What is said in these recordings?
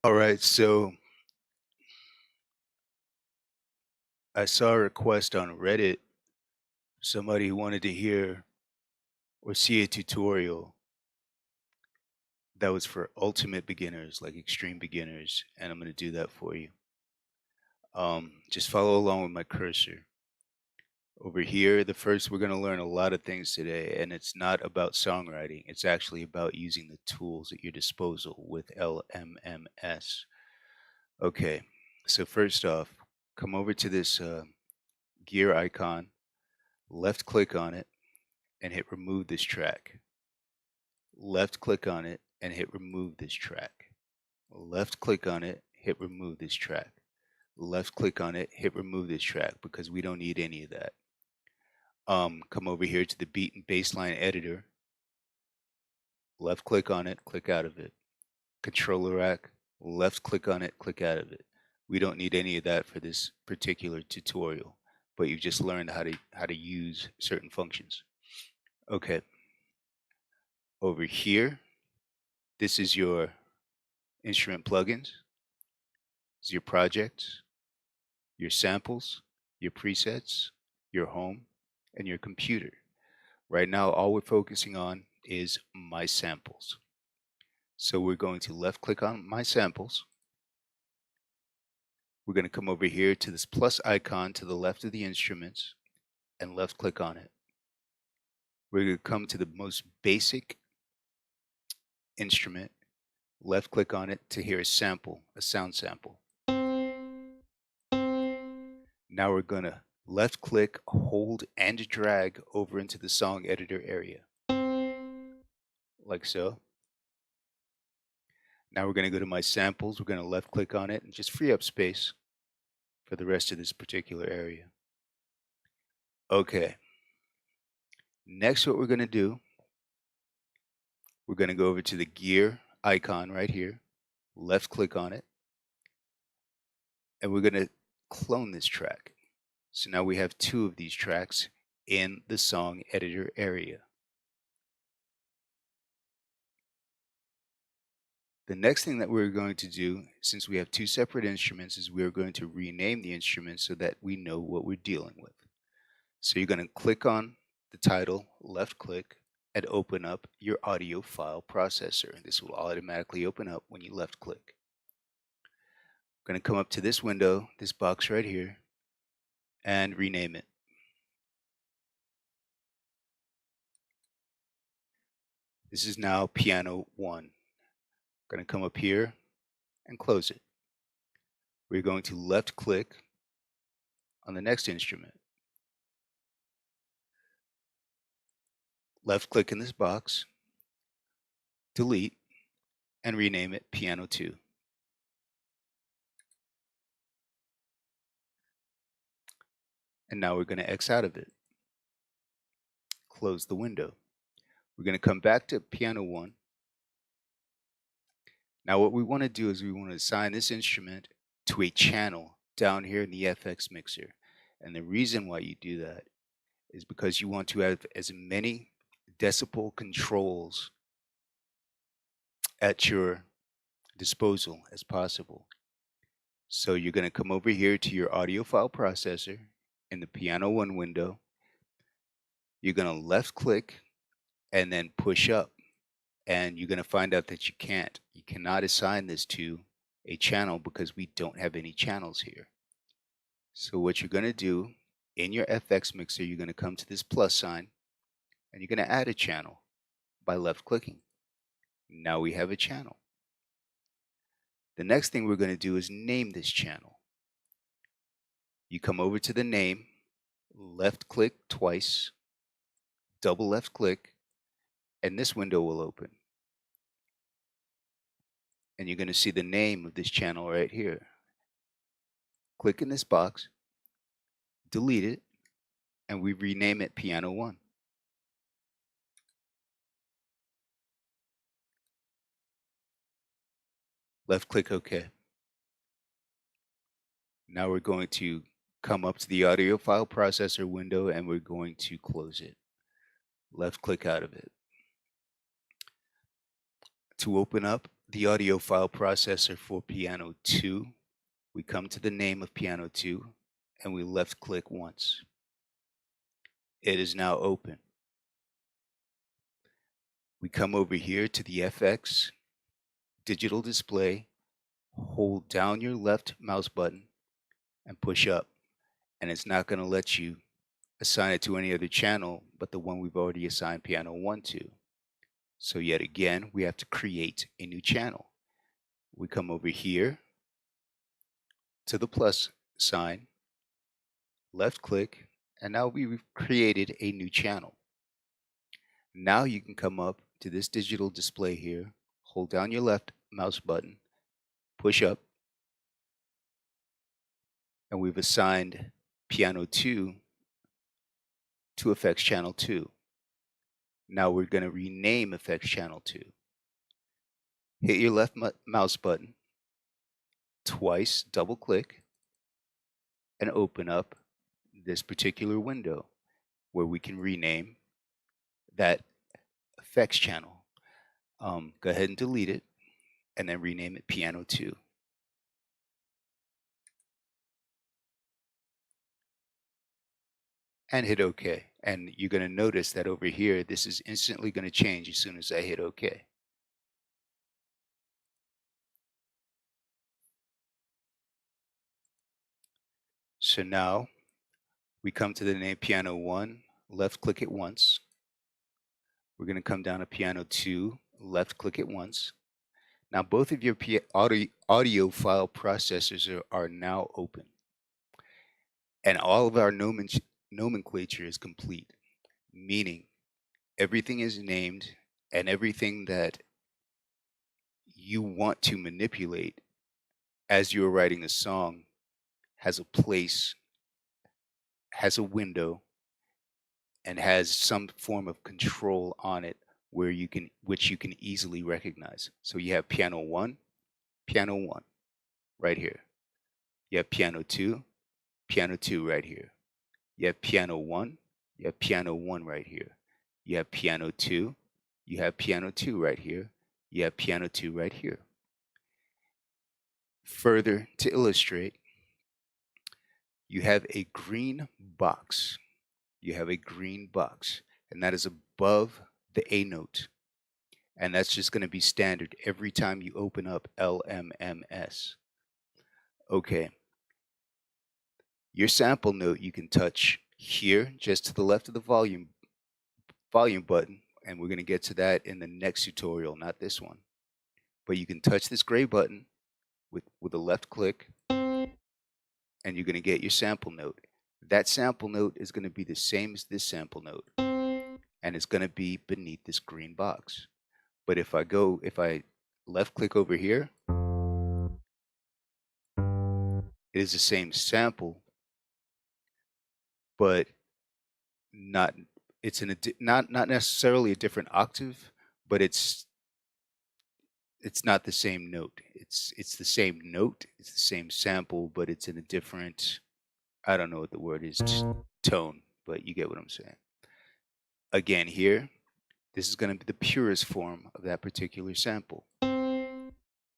All right, so I saw a request on Reddit, somebody who wanted to hear or see a tutorial that was for ultimate beginners, like extreme beginners, and I'm going to do that for you. Just follow along with my cursor. Over here, we're going to learn a lot of things today, and it's not about songwriting. It's actually about using the tools at your disposal with LMMS. Okay, so first off, come over to this gear icon, left click on it, and hit remove this track. Left click on it and hit remove this track. Left click on it, hit remove this track. Left click on it, hit remove this track because we don't need any of that. Come over here to the beat and bassline editor. Left click on it, click out of it. Controller rack, left click on it, click out of it. We don't need any of that for this particular tutorial, but you've just learned how to use certain functions. Okay. Over here, this is your instrument plugins, this is your projects, your samples, your presets, your home, and your computer. Right now, all we're focusing on is my samples. So we're going to left click on my samples. We're going to come over here to this plus icon to the left of the instruments and left click on it. We're going to come to the most basic instrument, left click on it to hear a sample, a sound sample. Now we're going to left click, hold, and drag over into the song editor area, like so. Now we're going to go to my samples. We're going to left click on it and just free up space for the rest of this particular area. Okay. Next, what we're going to do, we're going to go over to the gear icon right here, left click on it, and we're going to clone this track. So now we have two of these tracks in the song editor area. The next thing that we're going to do, since we have two separate instruments, is we're going to rename the instruments so that we know what we're dealing with. So you're going to click on the title, left click, and open up your audio file processor. This will automatically open up when you left click. I'm going to come up to this window, this box right here, and rename it. This is now piano 1. I'm going to come up here and close it. We're going to left click on the next instrument. Left click in this box, delete, and rename it piano 2. And now we're going to X out of it. Close the window. We're going to come back to piano 1. Now what we want to do is we want to assign this instrument to a channel down here in the FX mixer. And the reason why you do that is because you want to have as many decibel controls at your disposal as possible. So you're going to come over here to your audio file processor in the piano 1 window. You're going to left click and then push up. And you're going to find out that you cannot assign this to a channel because we don't have any channels here. So what you're going to do in your FX mixer, you're going to come to this plus sign and you're going to add a channel by left clicking. Now we have a channel. The next thing we're going to do is name this channel. You come over to the name, left click twice, double left click, and this window will open. And you're going to see the name of this channel right here. Click in this box, delete it, and we rename it piano 1. Left click OK. Now we're going to come up to the audio file processor window and we're going to close it. Left click out of it. To open up the audio file processor for piano 2. We come to the name of piano 2 and we left click once. It is now open. We come over here to the FX digital display, hold down your left mouse button and push up. And it's not going to let you assign it to any other channel but the one we've already assigned piano 1 to. So yet again, we have to create a new channel. We come over here to the plus sign, left click, and now we've created a new channel. Now you can come up to this digital display here, hold down your left mouse button, push up, and we've assigned piano 2 to effects channel 2. Now we're going to rename effects channel 2. Hit your left mouse button twice, double click, and open up this particular window where we can rename that effects channel. Go ahead and delete it and then rename it piano 2. And hit OK. And you're going to notice that over here, this is instantly going to change as soon as I hit OK. So now we come to the name piano 1, left click it once. We're going to come down to piano 2, left click it once. Now both of your audio file processors are now open. And all of our nomenclature is complete, meaning everything is named and everything that you want to manipulate as you're writing the song has a place, has a window, and has some form of control on it which you can easily recognize. So you have piano 1 right here. You have piano 2 right here. You have piano 1, you have piano 1 right here. You have piano 2, you have piano 2 right here. You have piano 2 right here. Further to illustrate, you have a green box. You have a green box, and that is above the A note. And that's just going to be standard every time you open up LMMS. Okay. Your sample note you can touch here, just to the left of the volume button, and we're going to get to that in the next tutorial, not this one. But you can touch this gray button with a left click, and you're going to get your sample note. That sample note is going to be the same as this sample note, and it's going to be beneath this green box. But if I left click over here, it is the same sample, but not not necessarily a different octave, but it's not the same note. It's the same note, it's the same sample, but it's in a different, I don't know what the word is, tone, but you get what I'm saying. Again, here, this is going to be the purest form of that particular sample. And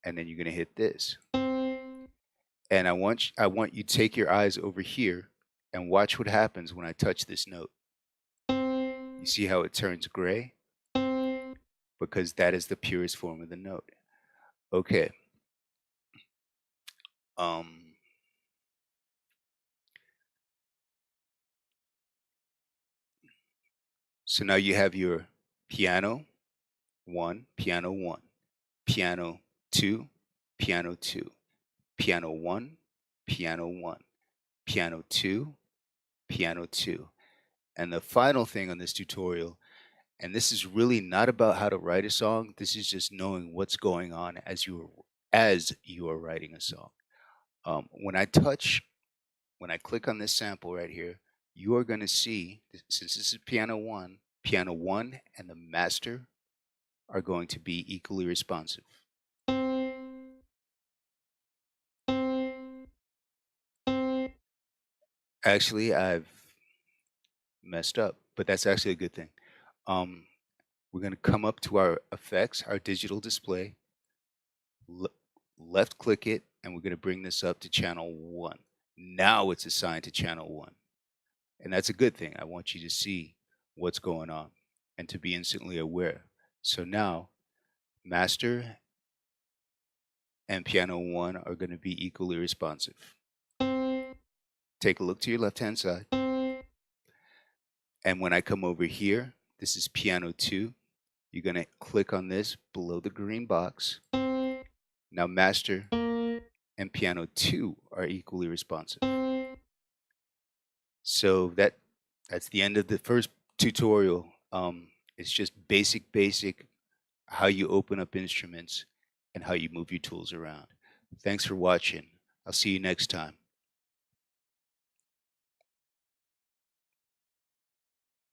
then you're going to hit this. And I want you to take your eyes over here and watch what happens when I touch this note. You see how it turns gray? Because that is the purest form of the note. Okay. So now you have your piano 1, piano 1, piano 2, piano 2, piano 1, piano 1, piano 2, piano 2. And the final thing on this tutorial, and this is really not about how to write a song, this is just knowing what's going on as you are writing a song. When I click on this sample right here, you are going to see, since this is piano 1 and the master are going to be equally responsive. Actually, I've messed up, but that's actually a good thing. We're going to come up to our effects, our digital display, le- left click it, and we're going to bring this up to channel 1. Now it's assigned to channel 1. And that's a good thing. I want you to see what's going on and to be instantly aware. So now master and piano 1 are going to be equally responsive. Take a look to your left-hand side. And when I come over here, this is piano 2. You're going to click on this below the green box. Now master and piano 2 are equally responsive. So that's the end of the first tutorial. It's just basic how you open up instruments and how you move your tools around. Thanks for watching. I'll see you next time.